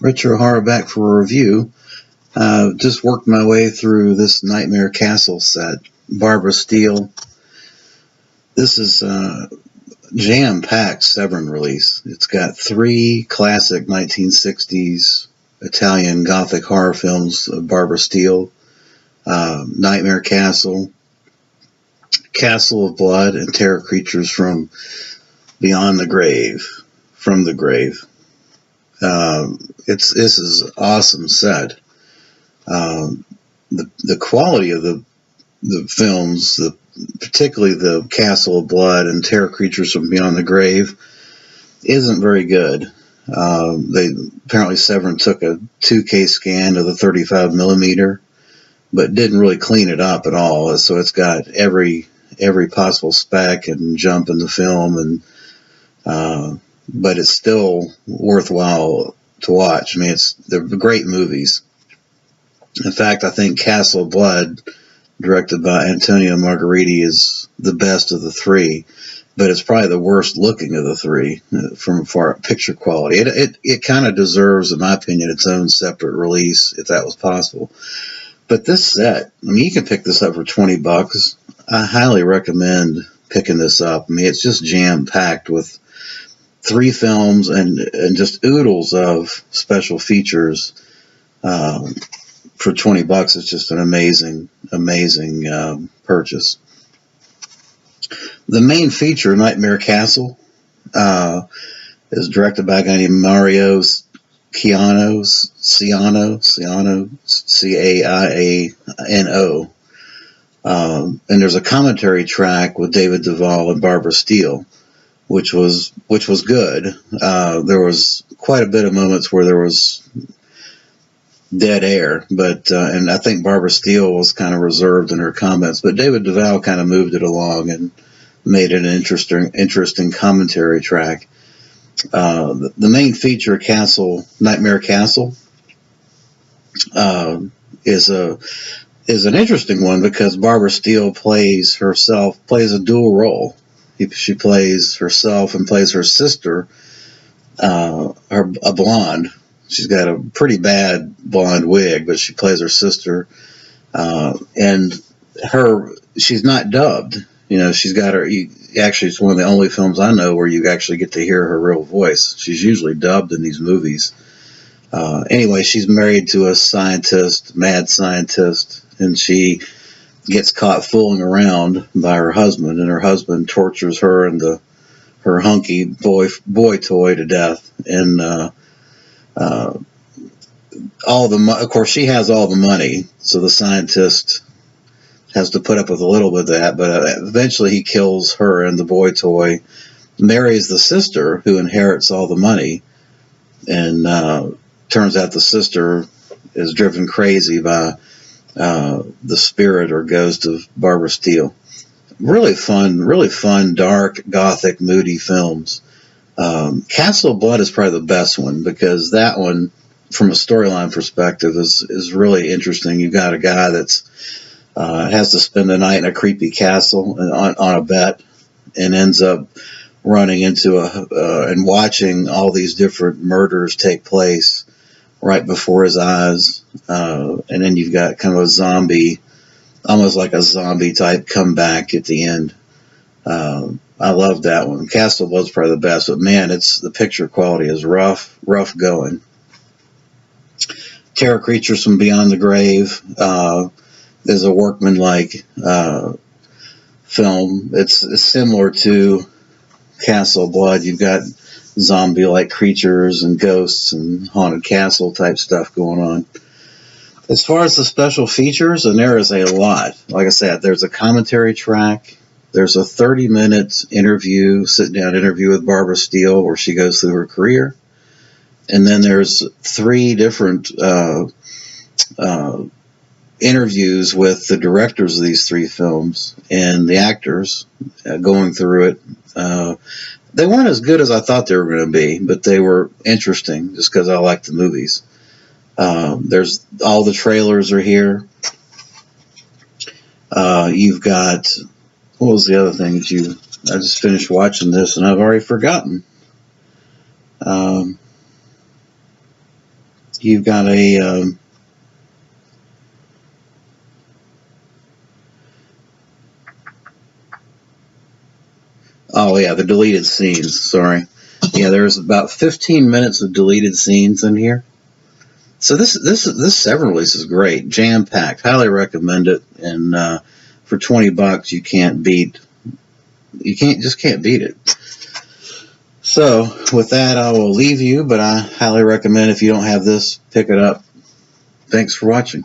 Retro Horror back for a review. Just worked my way through this Nightmare Castle set. Barbara Steele. This is a jam-packed Severin release. It's got 3 classic 1960s Italian Gothic horror films of Barbara Steele. Nightmare Castle, Castle of Blood, and Terror Creatures from Beyond the Grave. From the Grave. This is an awesome set. The quality of the films, particularly the Castle of Blood and Terror Creatures from Beyond the Grave, isn't very good. Apparently Severin took a 2K scan of the 35 millimeter, but didn't really clean it up at all. So it's got every possible speck and jump in the film, but it's still worthwhile to watch. I mean, they're great movies. In fact, I think Castle of Blood, directed by Antonio Margheriti, is the best of the 3, but it's probably the worst looking of the 3 from far picture quality. It kind of deserves, in my opinion, its own separate release if that was possible. But this set, I mean, you can pick this up for $20. I highly recommend picking this up. I mean, it's just jam-packed with 3 films and just oodles of special features. For $20, it's just an amazing purchase. The main feature, Nightmare Castle, is directed by a guy named Mario Ciano, Ciano. And there's a commentary track with David Duvall and Barbara Steele, which was good. There was quite a bit of moments where there was dead air, but and I think Barbara Steele was kind of reserved in her comments, but David Duvall kind of moved it along and made it an interesting commentary track. The main feature, Nightmare Castle, is an interesting one because Barbara Steele plays a dual role. She plays herself and plays her sister, a blonde. She's got a pretty bad blonde wig, but she plays her sister, and she's not dubbed. You know, she's got actually, it's one of the only films I know where you actually get to hear her real voice. She's usually dubbed in these movies. Anyway, she's married to a mad scientist, and she gets caught fooling around by her husband, and her husband tortures her and her hunky boy toy to death. And of course, she has all the money, so the scientist has to put up with a little bit of that, but eventually he kills her and the boy toy, marries the sister who inherits all the money, and turns out the sister is driven crazy by the spirit or ghost of Barbara Steele. Really fun, dark, gothic, moody films. Castle of Blood is probably the best one because that one, from a storyline perspective, is really interesting. You've got a guy that's has to spend the night in a creepy castle on a bet, and ends up running into and watching all these different murders take place right before his eyes. And then you've got kind of a zombie, almost like a zombie type comeback at the end. I love that one. Castle of Blood's probably the best, but man, the picture quality is rough going. Terror Creatures from Beyond the Grave is a workmanlike film. It's similar to Castle of Blood. You've got zombie-like creatures and ghosts and haunted castle type stuff going on. As far as the special features, and there is a lot. Like I said, there's a commentary track. There's a 30-minute sit-down interview with Barbara Steele where she goes through her career. And then there's 3 different interviews with the directors of these 3 films and the actors going through it. They weren't as good as I thought they were going to be, but they were interesting just because I like the movies. There's all the trailers are here. You've got, what was the other thing I just finished watching this and I've already forgotten. You've got a oh yeah, the deleted scenes. Sorry. Yeah, there's about 15 minutes of deleted scenes in here. So this Severin release is great, jam packed. Highly recommend it. And for $20, you can't beat it. So with that, I will leave you. But I highly recommend, if you don't have this, pick it up. Thanks for watching.